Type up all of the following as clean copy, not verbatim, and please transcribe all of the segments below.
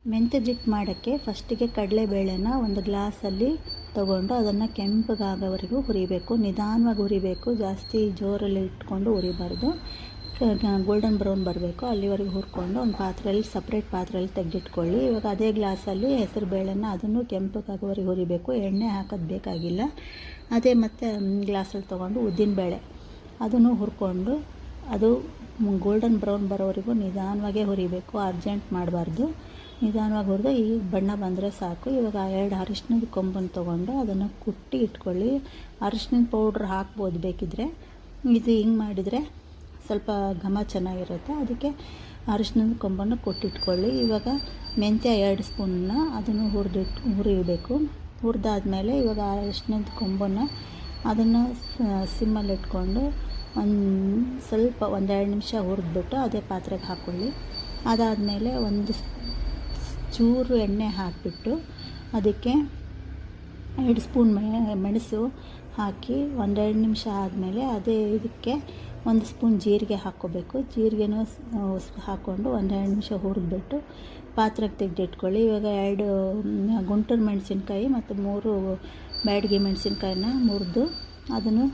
ಮೆಂತ್ಯದಿಟ್ಟು ಮಾಡೋಕ್ಕೆ ಫಸ್ಟಿಗೆ ಕಡಲೆಬೇಳೆನ ಒಂದು ಗ್ಲಾಸಲ್ಲಿ ತಗೊಂಡು ಅದನ್ನು ಕೆಂಪಗಾಗೋವರೆಗೂ ಹುರಿಬೇಕು. ನಿಧಾನವಾಗಿ ಹುರಿಬೇಕು, ಜಾಸ್ತಿ ಜೋರಲ್ಲಿ ಇಟ್ಕೊಂಡು ಹುರಿಬಾರ್ದು. ಗೋಲ್ಡನ್ ಬ್ರೌನ್ ಬರಬೇಕು ಅಲ್ಲಿವರೆಗೂ ಹುರ್ಕೊಂಡು ಒಂದು ಪಾತ್ರೆಯಲ್ಲಿ ಸಪ್ರೇಟ್ ಪಾತ್ರೆಯಲ್ಲಿ ತೆಗೆದಿಟ್ಕೊಳ್ಳಿ. ಇವಾಗ ಅದೇ ಗ್ಲಾಸಲ್ಲಿ ಹೆಸರು ಬೇಳೆನ ಅದನ್ನು ಕೆಂಪಗಾಗೋವರೆಗೂ ಹುರಿಬೇಕು. ಎಣ್ಣೆ ಹಾಕೋದು ಬೇಕಾಗಿಲ್ಲ. ಅದೇ ಮತ್ತು ಗ್ಲಾಸಲ್ಲಿ ತೊಗೊಂಡು ಉದ್ದಿನಬೇಳೆ ಅದನ್ನು ಹುರ್ಕೊಂಡು ಅದು ಗೋಲ್ಡನ್ ಬ್ರೌನ್ ಬರೋವರೆಗೂ ನಿಧಾನವಾಗೇ ಹುರಿಬೇಕು, ಅರ್ಜೆಂಟ್ ಮಾಡಬಾರ್ದು. ನಿಧಾನವಾಗಿ ಹುರಿದು ಈ ಬಣ್ಣ ಬಂದರೆ ಸಾಕು. ಇವಾಗ 2 ಅರಿಶಿಣದ ಕೊಂಬನ್ನು ತೊಗೊಂಡು ಅದನ್ನು ಕುಟ್ಟಿ ಇಟ್ಕೊಳ್ಳಿ. ಅರಿಶಿಣದ ಪೌಡ್ರ್ ಹಾಕ್ಬೋದು ಬೇಕಿದ್ದರೆ. ಇದು ಹಿಂಗೆ ಮಾಡಿದರೆ ಸ್ವಲ್ಪ ಘಮ ಚೆನ್ನಾಗಿರುತ್ತೆ, ಅದಕ್ಕೆ ಅರಿಶಿಣದ ಕೊಂಬನ್ನು ಕೊಟ್ಟಿಟ್ಕೊಳ್ಳಿ. ಇವಾಗ ಮೆಂತ್ಯ 2 ಸ್ಪೂನ್ನ ಅದನ್ನು ಹುರಿಯಬೇಕು. ಹುರಿದಾದ್ಮೇಲೆ ಇವಾಗ ಅರಿಶಿಣದ ಕೊಂಬನ್ನು ಅದನ್ನು ಸಿಮ್ಮಲ್ಲಿ ಇಟ್ಕೊಂಡು ಸ್ವಲ್ಪ 1-2 ನಿಮಿಷ ಹುರಿದ್ಬಿಟ್ಟು ಅದೇ ಪಾತ್ರೆಗೆ ಹಾಕ್ಕೊಳ್ಳಿ. ಅದಾದಮೇಲೆ ಒಂದು ಚೂರು ಎಣ್ಣೆ ಹಾಕಿಬಿಟ್ಟು ಅದಕ್ಕೆ 2 ಸ್ಪೂನ್ ಮೆಣಸು ಹಾಕಿ 1-2 ನಿಮಿಷ ಆದಮೇಲೆ ಅದೇ ಇದಕ್ಕೆ 1 ಸ್ಪೂನ್ ಜೀರಿಗೆ ಹಾಕ್ಕೋಬೇಕು. ಜೀರಿಗೆನೂ ಹಾಕ್ಕೊಂಡು 1-2 ನಿಮಿಷ ಹುರಿದ್ಬಿಟ್ಟು ಪಾತ್ರೆಗೆ ತೆಗೆದಿಟ್ಕೊಳ್ಳಿ. ಇವಾಗ 2 ಗುಂಟೂರು ಮೆಣಸಿನ್ಕಾಯಿ ಮತ್ತು 3 ಬ್ಯಾಡಗಿ ಮೆಣಸಿನ್ಕಾಯಿನ ಮುರಿದು ಅದನ್ನು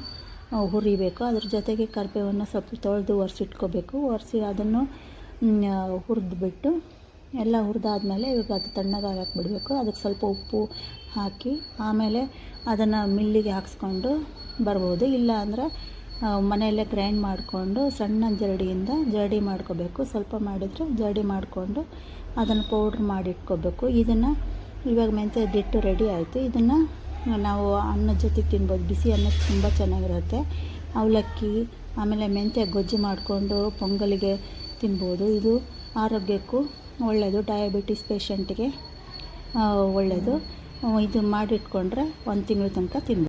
ಹುರಿಬೇಕು. ಅದ್ರ ಜೊತೆಗೆ ಕರಿಬೇವನ್ನು ಸ್ವಲ್ಪ ತೊಳೆದು ಒರೆಸಿಟ್ಕೋಬೇಕು. ಒರೆಸಿ ಅದನ್ನು ಹುರಿದ್ಬಿಟ್ಟು ಎಲ್ಲ ಹುರಿದಾದ್ಮೇಲೆ ಇವಾಗ ಅದು ತಣ್ಣಗಾಗಕ್ಕೆ ಬಿಡಬೇಕು. ಅದಕ್ಕೆ ಸ್ವಲ್ಪ ಉಪ್ಪು ಹಾಕಿ ಆಮೇಲೆ ಅದನ್ನು ಮಿಲ್ಲಿಗೆ ಹಾಕ್ಸ್ಕೊಂಡು ಬರ್ಬೋದು. ಇಲ್ಲ ಅಂದರೆ ಮನೆಯಲ್ಲೇ ಗ್ರೈಂಡ್ ಮಾಡಿಕೊಂಡು ಸಣ್ಣ ಜರಡಿ ಮಾಡ್ಕೋಬೇಕು. ಸ್ವಲ್ಪ ಮಾಡಿದರೆ ಜರಡಿ ಮಾಡಿಕೊಂಡು ಅದನ್ನು ಪೌಡ್ರ್ ಮಾಡಿಟ್ಕೋಬೇಕು. ಇದನ್ನು ಇವಾಗ ಮೆಂತ್ಯದಿಟ್ಟು ರೆಡಿ ಆಯಿತು. ಇದನ್ನು ನಾವು ಅನ್ನದ ಜೊತೆಗೆ ತಿನ್ಬೋದು. ಬಿಸಿ ಅನ್ನಕ್ಕೆ ತುಂಬ ಚೆನ್ನಾಗಿರುತ್ತೆ. ಅವಲಕ್ಕಿ ಆಮೇಲೆ ಮೆಂತ್ಯ ಗೊಜ್ಜು ಮಾಡಿಕೊಂಡು ಪೊಂಗಲಿಗೆ ತಿನ್ಬೋದು. ಇದು ಆರೋಗ್ಯಕ್ಕೂ ಒಳ್ಳೆಯದು, ಡಯಾಬಿಟಿಸ್ ಪೇಷಂಟಿಗೆ ಒಳ್ಳೆಯದು. ಇದು ಮಾಡಿಟ್ಕೊಂಡ್ರೆ 1 ತಿಂಗಳ ತನಕ ತಿನ್ಬೋದು.